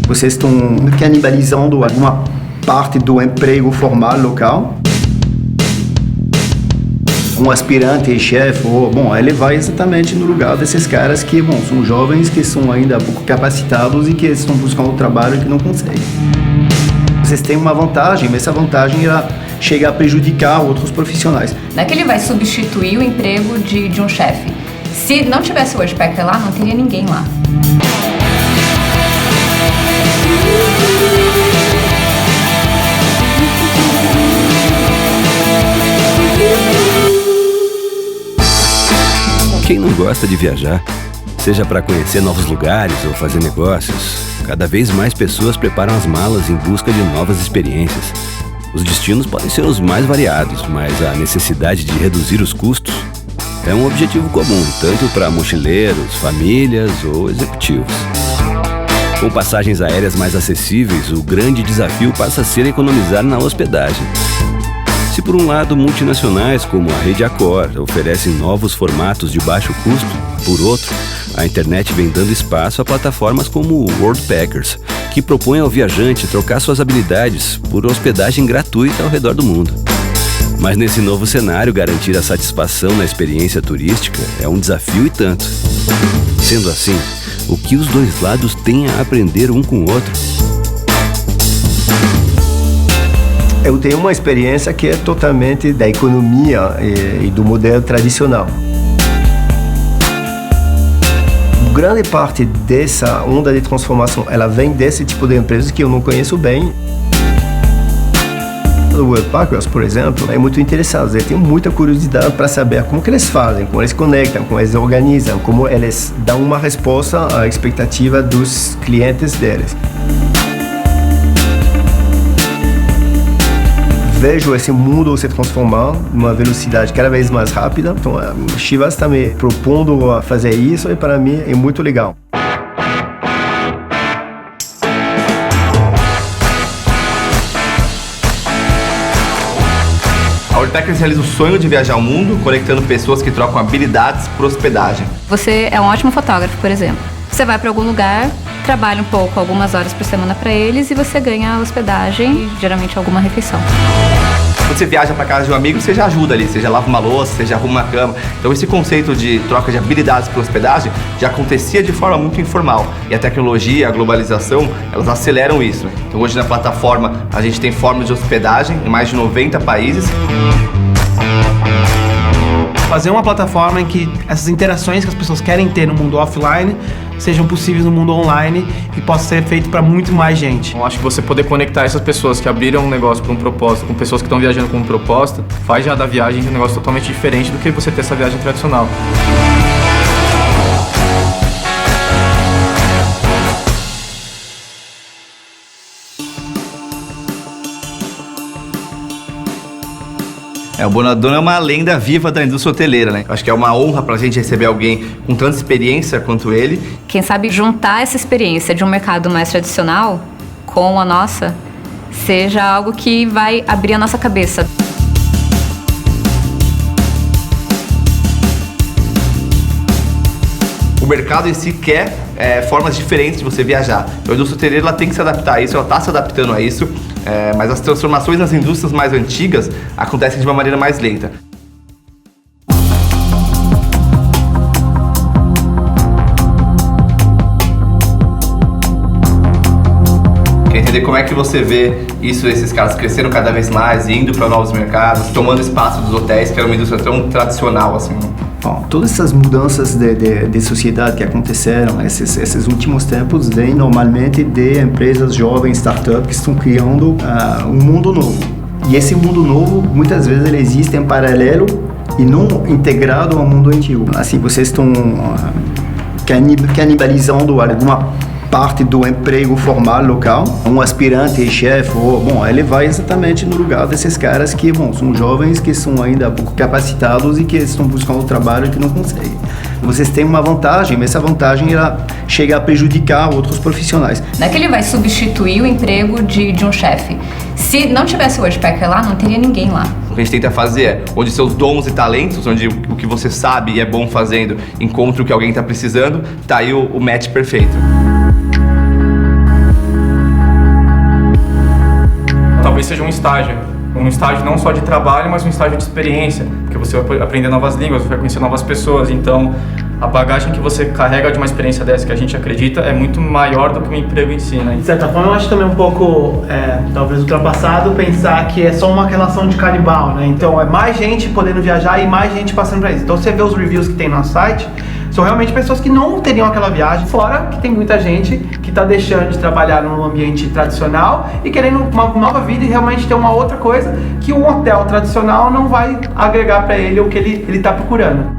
Vocês estão canibalizando alguma parte do emprego formal local. Um aspirante chefe, ele vai exatamente no lugar desses caras que, são jovens, que são ainda pouco capacitados e que estão buscando trabalho e que não conseguem. Vocês têm uma vantagem, mas essa vantagem ela chega a prejudicar outros profissionais. Não é que ele vai substituir o emprego de um chefe. Se não tivesse o Woodpecker lá, não teria ninguém lá. Quem não gosta de viajar? Seja para conhecer novos lugares ou fazer negócios, cada vez mais pessoas preparam as malas em busca de novas experiências. Os destinos podem ser os mais variados, mas a necessidade de reduzir os custos é um objetivo comum, tanto para mochileiros, famílias ou executivos. Com passagens aéreas mais acessíveis, o grande desafio passa a ser economizar na hospedagem. Se por um lado multinacionais como a Rede Accor oferecem novos formatos de baixo custo, por outro, a internet vem dando espaço a plataformas como o Worldpackers, que propõem ao viajante trocar suas habilidades por hospedagem gratuita ao redor do mundo. Mas nesse novo cenário, garantir a satisfação na experiência turística é um desafio e tanto. Sendo assim, o que os dois lados têm a aprender um com o outro? Eu tenho uma experiência que é totalmente da economia e do modelo tradicional. Grande parte dessa onda de transformação, ela vem desse tipo de empresas que eu não conheço bem. O Woodpeckers, por exemplo, é muito interessado. Eu tenho muita curiosidade para saber como que eles fazem, como eles conectam, como eles organizam, como eles dão uma resposta à expectativa dos clientes deles. Vejo esse mundo se transformar numa velocidade cada vez mais rápida. Então, a Chivas está me propondo a fazer isso e para mim é muito legal. A Woodpeckers realiza o sonho de viajar ao mundo, conectando pessoas que trocam habilidades por hospedagem. Você é um ótimo fotógrafo, por exemplo. Você vai para algum lugar, trabalha um pouco, algumas horas por semana para eles e você ganha a hospedagem e geralmente alguma refeição. Quando você viaja para casa de um amigo, você já ajuda ali, você já lava uma louça, você já arruma uma cama. Então esse conceito de troca de habilidades por hospedagem já acontecia de forma muito informal. E a tecnologia, a globalização, elas aceleram isso. Então hoje na plataforma a gente tem formas de hospedagem em mais de 90 países. Fazer uma plataforma em que essas interações que as pessoas querem ter no mundo offline sejam possíveis no mundo online e possa ser feito para muito mais gente. Eu acho que você poder conectar essas pessoas que abriram um negócio por um propósito com pessoas que estão viajando com um propósito faz já da viagem um negócio totalmente diferente do que você ter essa viagem tradicional. O Bonadona é uma lenda viva da indústria hoteleira, né? Eu acho que é uma honra pra gente receber alguém com tanta experiência quanto ele. Quem sabe juntar essa experiência de um mercado mais tradicional com a nossa seja algo que vai abrir a nossa cabeça. O mercado em si quer formas diferentes de você viajar. Então a indústria hoteleira ela tem que se adaptar a isso, ela está se adaptando a isso, mas as transformações nas indústrias mais antigas acontecem de uma maneira mais lenta. Quer entender como é que você vê isso, esses caras crescendo cada vez mais, indo para novos mercados, tomando espaço dos hotéis, que era uma indústria tão tradicional assim. Bom, todas essas mudanças de sociedade que aconteceram esses últimos tempos vêm normalmente de empresas jovens, startups que estão criando um mundo novo. E esse mundo novo, muitas vezes, ele existe em paralelo e não integrado ao mundo antigo. Assim, vocês estão canibalizando alguma parte do emprego formal local. Um aspirante chefe, ele vai exatamente no lugar desses caras que, são jovens, que são ainda pouco capacitados e que estão buscando trabalho e que não conseguem. Vocês têm uma vantagem, mas essa vantagem ela chega a prejudicar outros profissionais. Não é que ele vai substituir o emprego de um chefe. Se não tivesse o Woodpecker lá, não teria ninguém lá. O que a gente tenta fazer é, onde seus dons e talentos, onde o que você sabe e é bom fazendo, encontra o que alguém está precisando, tá aí o match perfeito. seja um estágio não só de trabalho, mas um estágio de experiência, porque você vai aprender novas línguas, vai conhecer novas pessoas, então a bagagem que você carrega de uma experiência dessa que a gente acredita é muito maior do que o emprego em si, né? De certa forma, eu acho também um pouco, talvez ultrapassado, pensar que é só uma relação de canibal, né? Então, é mais gente podendo viajar e mais gente passando pra isso. Então, você vê os reviews que tem no nosso site, são realmente pessoas que não teriam aquela viagem, fora que tem muita gente que está deixando de trabalhar num ambiente tradicional e querendo uma nova vida e realmente ter uma outra coisa que um hotel tradicional não vai agregar para ele o que ele está procurando.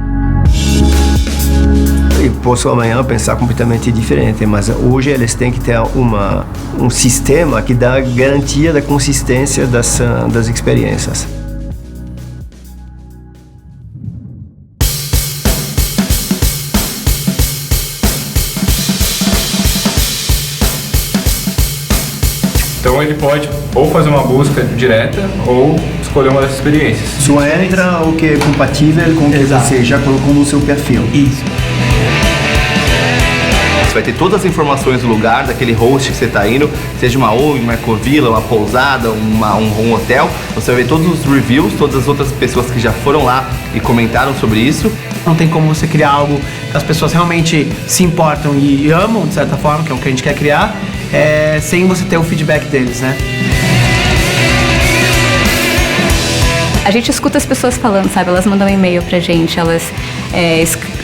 Eu posso amanhã pensar completamente diferente, mas hoje eles têm que ter um sistema que dá garantia da consistência das experiências. Então ele pode ou fazer uma busca direta ou escolher uma dessas experiências. Só entra o que é compatível com o que você já colocou no seu perfil. Isso. Você vai ter todas as informações do lugar, daquele host que você está indo, seja uma ONG, uma ecovila, uma pousada, um hotel. Você vai ver todos os reviews, todas as outras pessoas que já foram lá e comentaram sobre isso. Não tem como você criar algo que as pessoas realmente se importam e amam, de certa forma, que é o que a gente quer criar, sem você ter o feedback deles, né? A gente escuta as pessoas falando, sabe? Elas mandam um e-mail pra gente, elas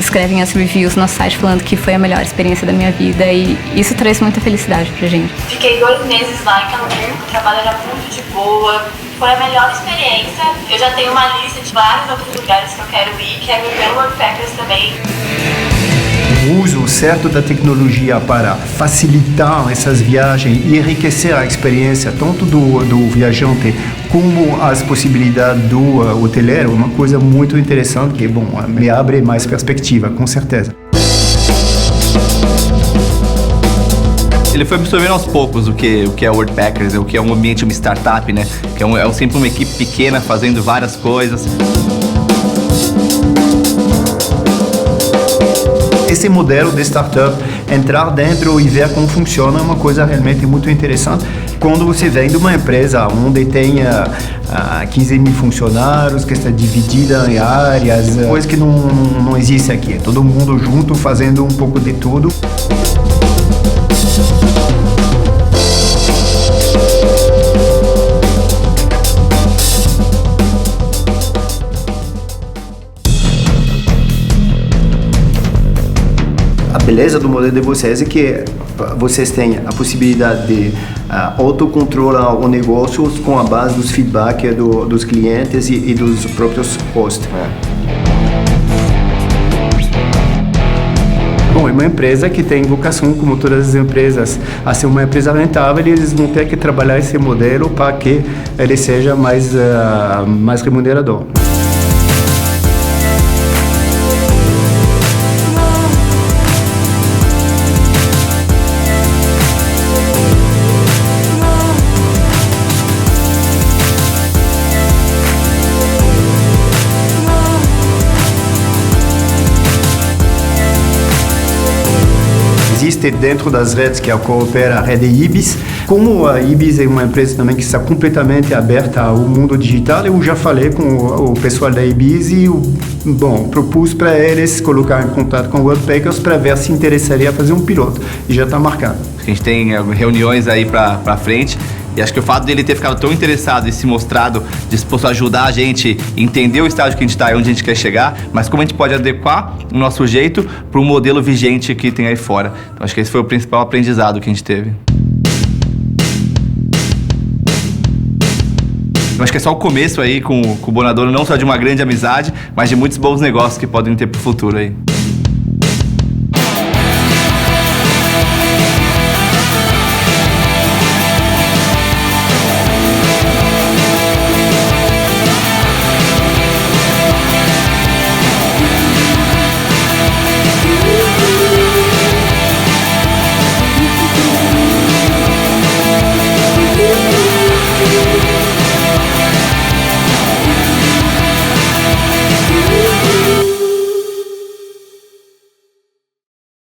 escrevem as reviews no nosso site falando que foi a melhor experiência da minha vida e isso traz muita felicidade pra gente. Fiquei 2 meses lá em Cancún, o trabalho era muito de boa, foi a melhor experiência. Eu já tenho uma lista de vários outros lugares que eu quero ir, quero ir pelo Worldpackers também. O uso certo da tecnologia para facilitar essas viagens e enriquecer a experiência tanto do viajante como as possibilidades do hoteleiro é uma coisa muito interessante que, me abre mais perspectiva, com certeza. Ele foi absorvendo aos poucos o que é o Worldpackers, o que é um ambiente, uma startup, né? Que é sempre uma equipe pequena fazendo várias coisas. Esse modelo de startup, entrar dentro e ver como funciona é uma coisa realmente muito interessante. Quando você vem de uma empresa onde tem 15 mil funcionários, que está dividida em áreas, coisa que não existe aqui. Todo mundo junto fazendo um pouco de tudo. A beleza do modelo de vocês é que vocês têm a possibilidade de autocontrolar o negócio com a base dos feedbacks dos clientes e dos próprios hosts. Bom, é uma empresa que tem vocação, como todas as empresas, a ser uma empresa rentável e eles vão ter que trabalhar esse modelo para que ele seja mais remunerador. Existe dentro das redes que coopera a rede Ibis. Como a Ibis é uma empresa também que está completamente aberta ao mundo digital, eu já falei com o pessoal da Ibis e propus para eles colocar em contato com o Worldpackers para ver se interessaria fazer um piloto. E já está marcado. A gente tem reuniões aí para frente. E acho que o fato dele ter ficado tão interessado e se mostrado disposto a ajudar a gente a entender o estágio que a gente está e onde a gente quer chegar, mas como a gente pode adequar o nosso jeito para o modelo vigente que tem aí fora. Então acho que esse foi o principal aprendizado que a gente teve. Eu acho que é só o começo aí com o Bonadoro, não só de uma grande amizade, mas de muitos bons negócios que podem ter para o futuro aí.